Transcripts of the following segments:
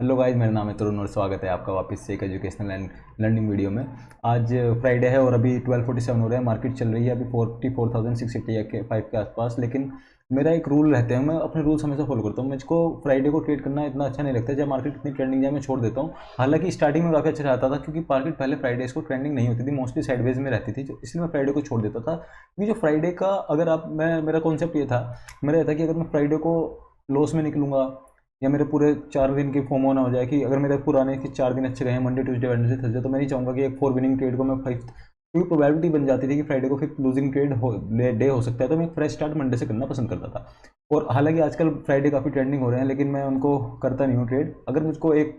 Hello guys, मेरा नाम है तरुण और स्वागत है आपका वापस से एक एजुकेशनल एंड लर्निंग वीडियो में। आज फ्राइडे है और अभी 12:47 हो रहा है। मार्केट चल रही है अभी 44,680 के 5 के आसपास। लेकिन मेरा एक रूल रहता है, मैं अपने रूल्स हमेशा फॉलो करता हूँ। मुझको फ्राइडे को ट्रेड करना इतना अच्छा नहीं लगता है। जब मार्केट इतनी ट्रेंडिंग जाए मैं छोड़ देता हूँ। हालांकि स्टार्टिंग में काफ़ी अच्छा रहता था क्योंकि मार्केट पहले फ्राइडेज को ट्रेंडिंग नहीं होती थी, मोस्टली साइडवेज में रहती थी, इसलिए मैं फ्राइडे को छोड़ देता था। क्योंकि जो फ्राइडे का अगर आप मैं मेरा कॉन्सेप्ट ये था, मेरा ये था कि अगर मैं फ्राइडे को लॉस में निकलूंगा या मेरे पूरे 4 दिन की फोमो ना हो जाए कि अगर मेरे पुराने के 4 दिन अच्छे गए हैं, मंडे ट्यूसडे वेडनेसडे थर्सडे, तो मैं नहीं चाहूँगा कि एक 4 विनिंग ट्रेड को मैं 5, क्योंकि प्रोबेबिलिटी बन जाती थी कि फ्राइडे को फिर लूजिंग ट्रेड डे हो सकता है। तो मैं फ्रेश स्टार्ट मंडे से करना पसंद करता था। और हालांकि आजकल फ्राइडे काफ़ी ट्रेंडिंग हो रहे हैं, लेकिन मैं उनको करता नहीं हूँ ट्रेड। अगर मुझको एक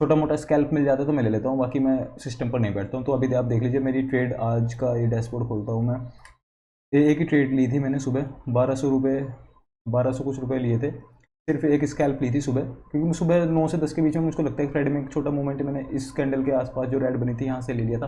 छोटा मोटा स्कैल्प मिल जाता है तो मैं ले लेता हूँ, बाकी मैं सिस्टम पर नहीं बैठता हूँ। तो अभी आप देख लीजिए मेरी ट्रेड आज का, ये डैशबोर्ड खोलता हूँ मैं। ये एक ही ट्रेड ली थी मैंने सुबह, 1200 रुपये, 1200 कुछ रुपए लिए थे। सिर्फ एक स्कैल्प ली थी सुबह, क्योंकि मैं सुबह 9 से 10 के बीच में मुझको लगता है कि फ्राइडे में एक छोटा मूवमेंट मैंने इस कैंडल के आसपास जो रेड बनी थी यहाँ से ले लिया था।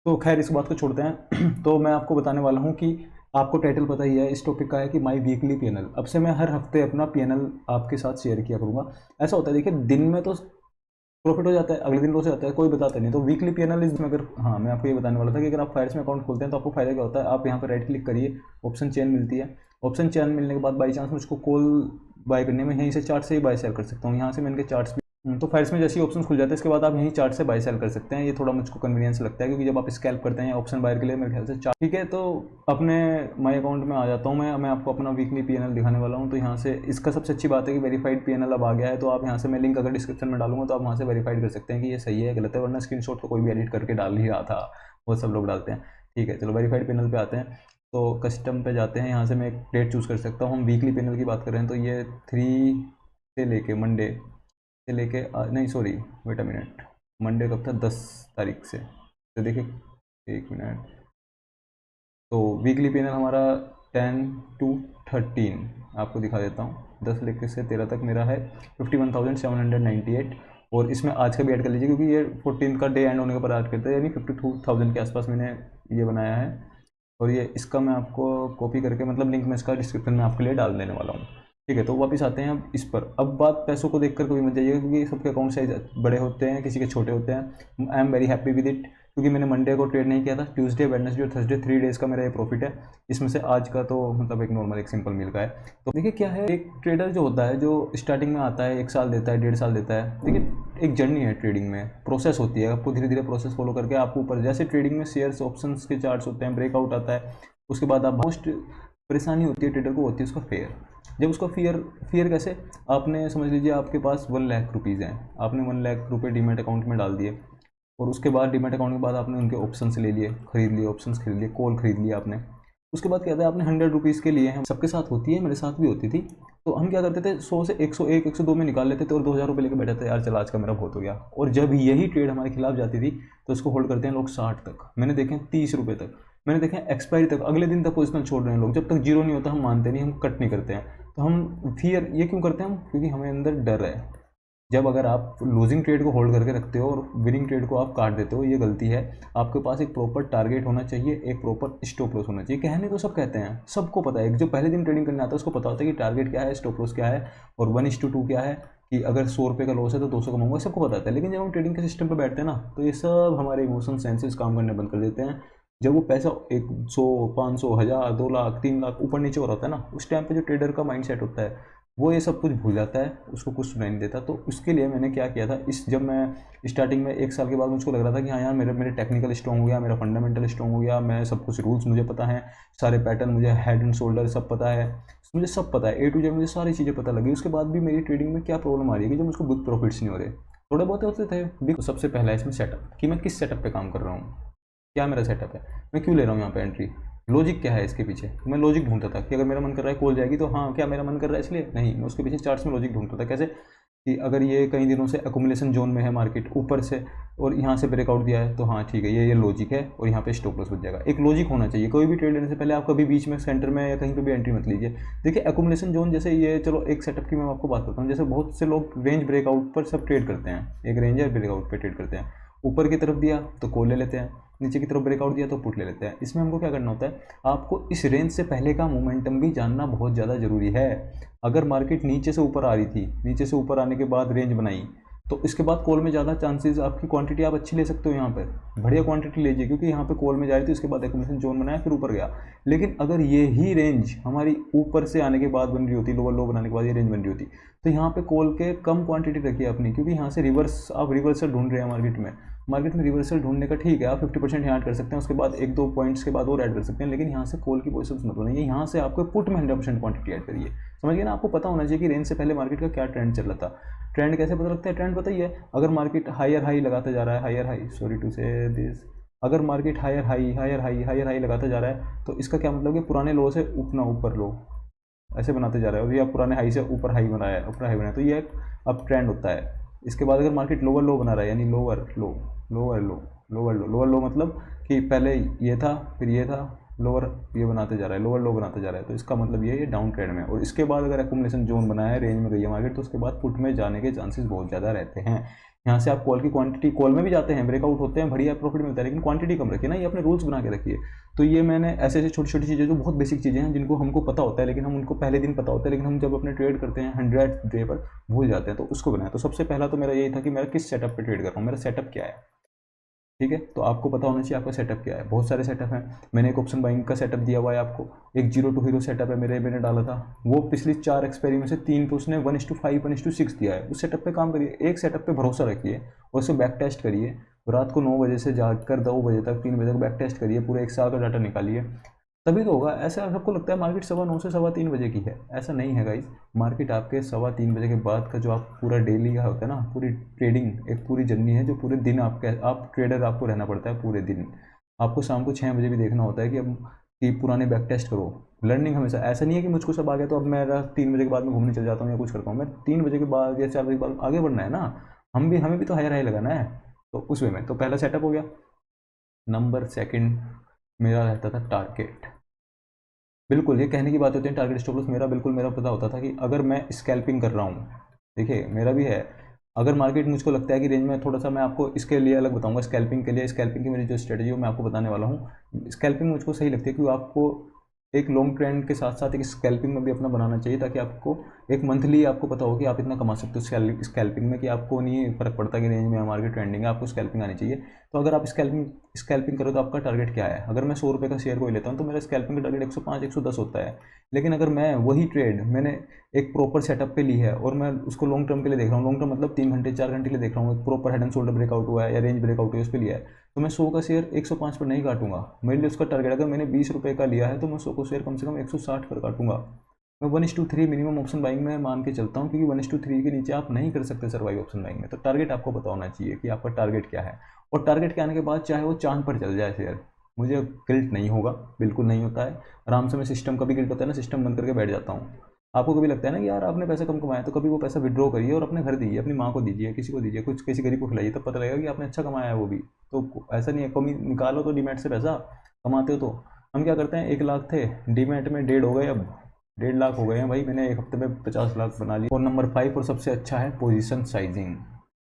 तो खैर इस बात को छोड़ते हैं। तो मैं आपको बताने वाला हूँ कि आपको टाइटल पता ही है इस टॉपिक का है कि माई वीकली पीएनएल। अब से मैं हर हफ्ते अपना पीएनएल आपके साथ शेयर किया करूँगा। ऐसा होता है, देखिए दिन में तो प्रॉफिट हो जाता है, अगले दिन लॉस हो जाता है, कोई बताता नहीं। तो वीकली पीएनएल इज, अगर हाँ मैं आपको ये बताने वाला था कि अगर आप फायर्स में अकाउंट खोलते हैं तो आपको फायदा क्या होता है। आप यहाँ पर राइट क्लिक करिए, ऑप्शन चेन मिलती है। ऑप्शन चेन मिलने के बाद बाई चांस मुझको कॉल बाय करने में, यहीं से चार्ट से ही बाय सेल कर सकता हूँ। यहाँ से मैं इनके चार्ट्स भी तो फायर्स में जैसे ही ऑप्शन खुल जाते हैं इसके बाद आप यहीं चार्ट से बाय सेल कर सकते हैं। ये थोड़ा मुझको कन्वीनियंस लगता है, क्योंकि जब आप स्कैल्प करते हैं ऑप्शन बायर के लिए मेरे ख्याल से चार्ट। ठीक है, तो अपने माई अकाउंट में आ जाता हूँ मैं आपको अपना वीकली पीएनएल दिखाने वाला हूँ। तो यहाँ से इसका सबसे अच्छी बात है कि वेरीफाइड पीएनएल अब आ गया है। तो आप यहाँ से, मैं लिंक अगर डिस्क्रिप्शन में डालूंगा तो आप वहाँ से वेरीफाइड कर सकते हैं कि ये सही है गलत है, वरना स्क्रीनशॉट तो कोई भी एडिट करके डाल ही रहा था, बहुत सब लोग डालते हैं। ठीक है, चलो वेरीफाइड पैनल पे आते हैं। तो कस्टम पे जाते हैं, यहाँ से मैं एक डेट चूज़ कर सकता हूँ। हम वीकली पैनल की बात कर रहे हैं तो ये 3 से लेके मंडे से लेके नहीं sorry, wait a minute, Monday कब था, 10 तारीख से। तो देखिए, एक मिनट। तो वीकली पैनल हमारा 10 to 13 आपको दिखा देता हूँ। 10 लेके से 13 तक मेरा है 51,798। और इसमें आज का भी ऐड कर लीजिए, क्योंकि ये 14 का डे एंड होने के ऊपर ऐड करता है, यानी 52,000 के आसपास मैंने ये बनाया है। और ये इसका मैं आपको कॉपी करके, मतलब लिंक मैं इसका डिस्क्रिप्शन में आपके लिए डाल देने वाला हूँ। ठीक है, तो वापस आते हैं अब इस पर। अब बात पैसों को देखकर कोई मत जाइएगा, क्योंकि सबके अकाउंट साइज बड़े होते हैं, किसी के छोटे होते हैं। I am very happy with it, क्योंकि मैंने मंडे को ट्रेड नहीं किया था। ट्यूसडे वेडनेसडे और थर्सडे 3 डेज़ का मेरा ये प्रॉफिट है। इसमें से आज का तो मतलब एक नॉर्मल एक सिंपल मील का है। तो देखिए क्या है, एक ट्रेडर जो होता है, जो स्टार्टिंग में आता है 1 साल देता है, 1.5 साल देता है। देखिए एक जर्नी है, ट्रेडिंग में प्रोसेस होती है, आपको धीरे धीरे प्रोसेस फॉलो करके आपको ऊपर, जैसे ट्रेडिंग में शेयर्स ऑप्शंस के चार्ट्स होते हैं, ब्रेकआउट आता है, उसके बाद आप मोस्ट परेशानी होती है ट्रेडर को, होती है उसका फेयर। जब उसका फियर, फियर कैसे, आपने समझ लीजिए आपके पास 1 लाख रुपीज़ हैं, आपने 1 लाख रुपये डीमेट अकाउंट में डाल दिए। और उसके बाद डीमेट अकाउंट के बाद आपने उनके ऑप्शन ले लिए, खरीद लिए, ऑप्शन खरीद लिए, कॉल खरीद लिया आपने। उसके बाद क्या था, आपने 100 रुपीज़ के लिए हैं, सबके साथ होती है, मेरे साथ भी होती थी। तो हम क्या करते थे, 100 से 101 102 में निकाल लेते थे और 2,000 रुपये लेके बैठे थे, यार चल आज का मेरा बहुत हो गया। और जब यही ट्रेड हमारे खिलाफ जाती थी तो उसको होल्ड करते हैं लोग 60 तक, मैंने देखे हैं 30 रुपये तक, मैंने देखे हैं एक्सपायरी तक, अगले दिन तक पोजिशन छोड़ रहे हैं लोग। जब तक जीरो नहीं होता हम मानते नहीं, हम कट नहीं करते हैं। तो हम फियर ये क्यों करते हैं हम, क्योंकि हमें अंदर डर है। जब अगर आप लूजिंग ट्रेड को होल्ड करके रखते हो और विनिंग ट्रेड को आप काट देते हो, ये गलती है। आपके पास एक प्रॉपर टारगेट होना चाहिए, एक प्रॉपर स्टॉप लॉस होना चाहिए। कहने को सब कहते हैं, सबको पता है, जो पहले दिन ट्रेडिंग करने आता है उसको पता होता है कि टारगेट क्या है, स्टॉप लॉस क्या है, और 1:2 क्या है, कि अगर 100 रुपये का लॉस है तो 200 कमाऊंगा, सबको पता है। लेकिन जब हम ट्रेडिंग के सिस्टम पर बैठते हैं ना, तो ये सब हमारे इमोशन सेंसेस काम करने बंद कर देते हैं। जब वो पैसा 100 500 1000 2 लाख 3 लाख ऊपर नीचे हो रहा होता है ना, उस टाइम पे जो ट्रेडर का माइंड सेट होता है वो ये सब कुछ भूल जाता है, उसको कुछ सुनाई नहीं देता। तो उसके लिए मैंने क्या किया था, जब मैं स्टार्टिंग में 1 साल के बाद मुझको लग रहा था कि हाँ यार मेरे मेरे टेक्निकल स्ट्रॉन्ग हो गया, मेरा फंडामेंटल स्ट्रॉन्ग हो गया, मैं सब कुछ रूल्स मुझे पता है, सारे पैटर्न मुझे, हेड एंड शोल्डर सब पता है, मुझे सब पता है, A to Z मुझे सारी चीज़ें पता लगी। उसके बाद भी मेरी ट्रेडिंग में क्या प्रॉब्लम आ रही है कि जो मुझको बिग प्रॉफिट्स नहीं हो रहे, थोड़े बहुत होते थे बिग। तो सबसे पहला इसमें सेटअप, कि मैं किस सेटअप पे काम कर रहा हूँ, क्या मेरा सेटअप है, मैं क्यों ले रहा हूँ यहाँ पे एंट्री, लॉजिक क्या है इसके पीछे। मैं लॉजिक ढूंढता था कि अगर मेरा मन कर रहा है कॉल जाएगी तो हाँ, क्या मेरा मन कर रहा है इसलिए नहीं, मैं उसके पीछे चार्ट्स में लॉजिक ढूंढता था। कैसे कि अगर ये कई दिनों से एकुमुलेशन जोन में है मार्केट ऊपर से, और यहाँ से ब्रेकआउट दिया है, तो हाँ ठीक है, ये लॉजिक है और यहाँ पे स्टॉप लॉस बच जाएगा। एक लॉजिक होना चाहिए, कोई भी ट्रेड लेने से पहले आप कभी बीच में सेंटर में या कहीं पे भी एंट्री मत लीजिए। देखिए एकुमुलेशन जोन, जैसे ये, चलो एक सेटअप की मैं आपको बात करता हूँ। जैसे बहुत से लोग रेंज ब्रेकआउट पर सब ट्रेड करते हैं, एक रेंज है ब्रेकआउट पर ट्रेड करते हैं, ऊपर की तरफ दिया तो कॉल ले लेते हैं, नीचे की तरफ ब्रेकआउट दिया तो पुट ले लेते हैं। इसमें हमको क्या करना होता है, आपको इस रेंज से पहले का मोमेंटम भी जानना बहुत ज़्यादा ज़रूरी है। अगर मार्केट नीचे से ऊपर आ रही थी, नीचे से ऊपर आने के बाद रेंज बनाई, तो इसके बाद कॉल में ज़्यादा चांसेस, आपकी क्वांटिटी आप अच्छी ले सकते हो, यहाँ पे बढ़िया क्वांटिटी लीजिए, क्योंकि यहाँ पे कॉल में जा रही थी, उसके बाद एक्यूमुलेशन जोन बनाया, फिर ऊपर गया। लेकिन अगर ये ही रेंज हमारी ऊपर से आने के बाद बन रही होती, लोअर लो बनाने के बाद ये रेंज बन रही होती, तो यहाँ पे कॉल के कम क्वांटिटी रखिए अपनी, क्योंकि यहाँ से रिवर्स, आप रिवर्सल ढूंढ रहे हैं मार्केट में रिवर्सल ढूंढने का ठीक है, आप 50% यहाँ ऐड कर सकते हैं, उसके बाद 1-2 पॉइंट्स के बाद और ऐड कर सकते हैं, लेकिन यहाँ से कॉल की पोजीशन मत बनाइए, यहाँ से आपको पुट में 100% क्वांटिटी ऐड करिए। समझिए ना, आपको पता होना चाहिए कि रेंज से पहले मार्केट का क्या ट्रेंड चल रहा था। ट्रेंड कैसे पता लगता है? ट्रेंड पता ही है, अगर मार्केट हायर हाई लगाता जा रहा है, हायर हाई, सॉरी टू से दिस, अगर मार्केट हायर हाई लगाता जा रहा है, तो इसका क्या मतलब कि पुराने लो से अपना ऊपर लो ऐसे बनाते जा रहा है, और ये आप पुराने हाई से ऊपर हाई बनाया है, ऊपर हाई बनाया, तो ये अब ट्रेंड होता है। इसके बाद अगर मार्केट लोअर लो बना रहा है, यानी लोअर लो मतलब कि पहले ये था, फिर ये था, लोअर ये बनाते जा रहा है, लोअर लो बनाते जा रहा है, तो इसका मतलब ये डाउन ट्रेंड में है। और इसके बाद अगर एक्यूमुलेशन जोन बनाया है, रेंज में गई है मार्केट, तो उसके बाद पुट में जाने के चांसेस बहुत ज़्यादा रहते हैं। यहाँ से आप कॉल की क्वांटिटी, कॉल में भी जाते हैं, ब्रेकआउट होते हैं, बढ़िया प्रॉफिट मिलता है, लेकिन क्वांटिटी कम रखिए ना, ये अपने रूल्स बना के रखिए। तो ये मैंने ऐसे ऐसे छोटी छोटी चीज़ें जो बहुत बेसिक चीज़ें हैं, जिनको हमको पता होता है, लेकिन हम उनको पहले दिन पता होता है, लेकिन हम जब अपने ट्रेड करते हैं 100 डे पर भूल जाते हैं, तो उसको बनाया। तो सबसे पहला तो मेरा यही था कि मेरा किस सेटअप पर ट्रेड कर रहा हूँ, मेरा सेटअप क्या है, ठीक है। तो आपको पता होना चाहिए आपका सेटअप क्या है। बहुत सारे सेटअप हैं, मैंने एक ऑप्शन बाइंग का सेटअप दिया हुआ है आपको, एक 0 to हीरो सेटअप है मैंने डाला था, वो पिछली 4 एक्सपेरी में से 3 पे उसने 1:5 1:6 दिया है। उस सेटअप पे काम करिए, एक सेटअप पे भरोसा रखिए और उसे बैक टेस्ट करिए। रात को 9 बजे से जाकर 2 बजे तक, 3 बजे तक बैक टेस्ट करिए, पूरे 1 साल का डाटा निकालिए, तभी तो होगा। ऐसा सबको लगता है मार्केट 9:15 से 3:15 बजे की है, ऐसा नहीं है गाइस। मार्केट आपके 3:15 बजे के बाद का जो आप पूरा डेली का होता है ना, पूरी ट्रेडिंग एक पूरी जर्नी है, जो पूरे दिन आप ट्रेडर आपको रहना पड़ता है पूरे दिन। आपको शाम को 6 बजे भी देखना होता है कि पुराने बैक टेस्ट करो। लर्निंग हमेशा, ऐसा नहीं है कि मुझको सब आ गया तो अब मैं 3 बजे के बाद में घूमने चल जाता हूँ या कुछ करता हूँ। मैं 3 बजे के बाद या 4 बजे के बाद आगे बढ़ना है ना, हमें भी तो हायर हाई लगाना है। तो उस वे में तो पहला सेटअप हो गया। नंबर सेकंड मेरा रहता था टारगेट। बिल्कुल ये कहने की बात होती है टारगेट स्टॉप लॉस, मेरा पता होता था कि अगर मैं स्कैल्पिंग कर रहा हूँ, देखिए मेरा भी है, अगर मार्केट मुझको लगता है कि रेंज में थोड़ा सा, मैं आपको इसके लिए अलग बताऊंगा, स्कैल्पिंग के लिए, स्कैल्पिंग की मेरी जो स्ट्रेटजी है मैं आपको बताने वाला हूँ। स्कैल्पिंग मुझको सही लगती है क्योंकि आपको एक लॉन्ग ट्रेंड के साथ साथ एक स्कैल्पिंग में भी अपना बनाना चाहिए, ताकि आपको एक मंथली आपको पता हो कि आप इतना कमा सकते हो स्कैल्पिंग में, कि आपको नहीं फर्क पड़ता कि रेंज में मार्केट ट्रेंडिंग है, आपको स्कैल्पिंग आनी चाहिए। तो अगर आप स्कैल्पिंग करो तो आपका टारगेट क्या है? अगर मैं 100 रुपये का शेयर कोई लेता हूँ तो मेरा स्कैल्पिंग का टारगेट 105 110 होता है। लेकिन अगर मैं वही ट्रेड मैंने एक प्रॉपर सेटअप पे ली है और मैं उसको लॉन्ग टर्म के लिए देख रहा हूँ, लॉन्ग टर्म मतलब 3 घंटे 4 घंटे के लिए देख रहा हूँ, proper head and shoulder breakout हुआ है या रेंज ब्रेकआउट हुआ है उस पर लिया है, तो मैं 100 का शेयर 105 पर नहीं काटूंगा। मेरे लिए उसका टारगेट, अगर मैंने 20 रुपये का लिया है तो मैं 100 को शेयर कम से कम 160 पर काटूंगा। मैं 1:3 मिनिमम ऑप्शन बाइंग में मान के चलता हूँ, क्योंकि 1:3 के नीचे आप नहीं कर सकते सर्वाइव ऑप्शन बाइंग में। तो टारगेट आपको पता होना चाहिए कि आपका टारगेट क्या है, और टारगेट के आने के बाद चाहे वो चांद पर चल जाए शेयर, मुझे गिल्ट नहीं होगा, बिल्कुल नहीं होता है। आराम से मैं सिस्टम का भी गिल्ट होता है ना, सिस्टम बंद करके बैठ जाता हूँ। आपको कभी लगता है ना कि यार आपने पैसा कम कमाया, तो कभी वो पैसा विड्रॉ करिए और अपने घर दीजिए, अपनी माँ को दीजिए, किसी को दीजिए, कुछ किसी गरीब को खिलाइए, तब पता लगेगा कि आपने अच्छा कमाया है वो भी। तो ऐसा नहीं है कमी निकालो तो डीमैट से पैसा कमाते हो। तो हम क्या करते हैं, 1 लाख थे डीमैट में, 1.5 हो गए, अब 1.5 लाख हो गए हैं भाई, मैंने एक हफ्ते में 50 लाख बना लिया। और नंबर 5 और सबसे अच्छा है पोजीशन साइजिंग।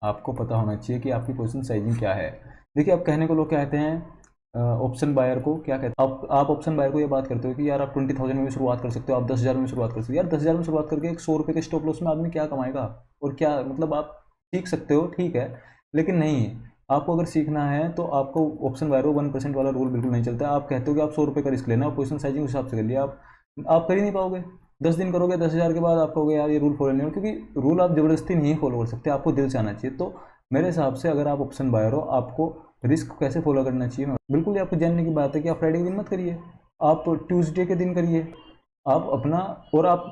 आपको पता होना चाहिए कि आपकी पोजीशन साइजिंग क्या है। देखिए अब कहने को लोग कहते हैं ऑप्शन बायर को क्या कहते हैं, आप ऑप्शन बायर को ये बात करते हो कि यार आप 20,000 में भी शुरुआत कर सकते हो, आप 10,000 में शुरुआत कर सकते हो। यार 10,000 में शुरुआत करके एक 100 रुपये के स्टॉप लॉस में आदमी क्या कमाएगा, और क्या मतलब आप सीख सकते हो ठीक है, लेकिन नहीं, आपको अगर सीखना है तो आपको ऑप्शन बायर को 1% वाला रूल बिल्कुल नहीं चलता है। आप कहते हो कि आप 100 रुपये का रिस्क लेना, पोजिशन साइजिंग उस हिसाब से कर लिया, आप कर ही नहीं पाओगे। 10 दिन करोगे, 10,000 के बाद आप कहोगे यार ये रूल फॉलो नहीं हो, क्योंकि रूल आप ज़बरदस्ती नहीं फॉलो कर सकते, आपको दिल से आना चाहिए। तो मेरे हिसाब से अगर आप ऑप्शन बायर हो, आपको रिस्क कैसे फॉलो करना चाहिए, बिल्कुल आपको जानने की बात है कि आप फ्राइडे के दिन मत करिए, आप ट्यूसडे के दिन करिए, आप अपना, और आप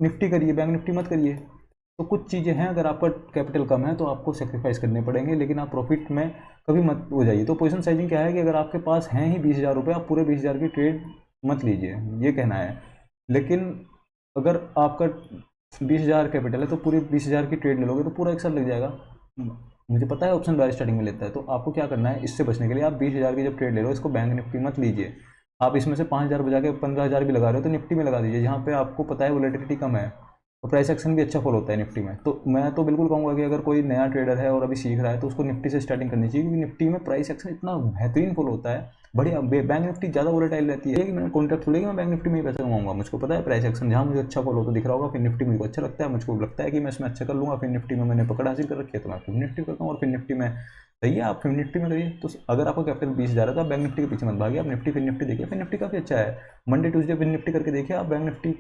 निफ्टी करिए, बैंक निफ्टी मत करिए। तो कुछ चीज़ें हैं, अगर आपका कैपिटल कम है तो आपको सेक्रीफाइस करने पड़ेंगे, लेकिन आप प्रॉफिट में कभी मत हो जाइए। तो पोजीशन साइजिंग क्या है कि अगर आपके पास हैं ही 20,000 रुपये, आप पूरे 20,000 की ट्रेड मत लीजिए, ये कहना है। लेकिन अगर आपका 20,000 कैपिटल है तो पूरे 20,000 की ट्रेड ले लोगे तो पूरा 1 साल लग जाएगा। मुझे पता है ऑप्शन बायर स्टार्टिंग में लेता है, तो आपको क्या करना है इससे बचने के लिए, आप 20,000 की जब ट्रेड ले रहे हो, इसको बैंक निफ्टी मत लीजिए। आप इसमें से 5,000 बजा के 15,000 भी लगा रहे हो तो निफ्टी में लगा दीजिए, जहाँ पे आपको पता है वोलेटिलिटी कम है। और प्राइस एक्शन भी अच्छा फॉलो होता है निफ्टी में। तो मैं तो बिल्कुल कहूँगा कि अगर कोई नया ट्रेडर है और अभी सीख रहा है तो उसको निफ्टी से स्टार्टिंग करनी चाहिए, क्योंकि निफ्टी में प्राइस एक्शन इतना बेहतरीन फॉलो होता है, बढ़िया। बैंक निफ्टी ज़्यादा वोलेटाइल रहती है कि मैंने कॉन्ट्रैक्ट थोड़ी कि मैं बैंक निफ्टी में ही पैसे कमाऊंगा, मुझको पता है प्राइस एक्शन जहाँ मुझे अच्छा फॉलो तो दिख रहा होगा, फिर निफ्टी मुझको अच्छा लगता है, मुझको लगता है कि मैं इसमें अच्छा कर लूँगा, फिर निफ्टी में मैंने पकड़ हासिल कर रखी है तो मैं फिर निफ्टी करता हूँ, और फिर निफ्टी में सही है, आप फिर निफ्टी में करिए। तो अगर आपका कैपिटल 20,000 है तो आप बैंक निफ्टी के पीछे मत भागिए, आप निफ्टी फिर निफ्टी देखिए, फिर निफ्टी काफ़ी अच्छा है। मंडे ट्यूसडे फिर निफ्टी करके देखिए आप बैंक निफ्टी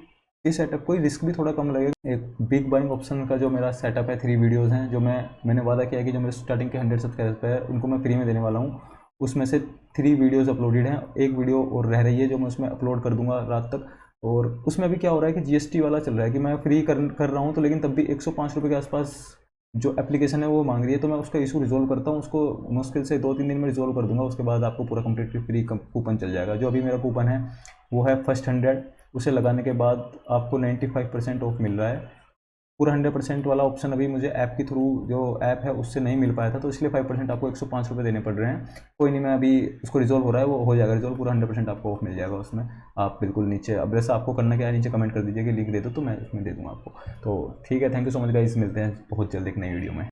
की सेटअप, कोई रिस्क भी थोड़ा कम लगेगा। एक बिग बाइंग ऑप्शन का जो मेरा सेटअप है, 3 वीडियोज़ हैं जो मैंने वादा किया कि जो मेरे स्टार्टिंग के 100 सब्सक्राइबर है उनको मैं फ्री में देने वाला हूँ। उसमें से 3 वीडियोज़ अपलोडेड हैं, एक वीडियो और रह रही है जो मैं उसमें अपलोड कर दूंगा रात तक। और उसमें भी क्या हो रहा है कि जीएसटी वाला चल रहा है कि मैं फ्री कर रहा हूँ, तो लेकिन तब भी 105 रुपये के आसपास जो एप्लीकेशन है वो मांग रही है, तो मैं उसका इशू रिजोल्व करता हूँ, उसको मुश्किल से 2-3 दिन में रिजोल्व कर दूंगा। उसके बाद आपको पूरा कम्प्लीटली फ्री कूपन चल जाएगा। जो अभी मेरा कूपन है वो है फर्स्ट 100, उसे लगाने के बाद आपको 95% ऑफ मिल रहा है। पूरा 100% वाला ऑप्शन अभी मुझे ऐप के थ्रू, जो ऐप है उससे नहीं मिल पाया था, तो इसलिए 5% आपको 105 रुपये देने पड़ रहे हैं। कोई नहीं, मैं अभी उसको रिजोल्व हो रहा है, वो हो जाएगा रिजोल्व, पूरा 100% आपको ऑफ मिल जाएगा उसमें। आप बिल्कुल नीचे, अब वैसे आपको करना क्या है, नीचे कमेंट कर दीजिए कि लिंक दे दो, तो मैं उसमें दे दूँगा आपको। तो ठीक है, thank you so much guys, मिलते हैं बहुत जल्द एक नई वीडियो में।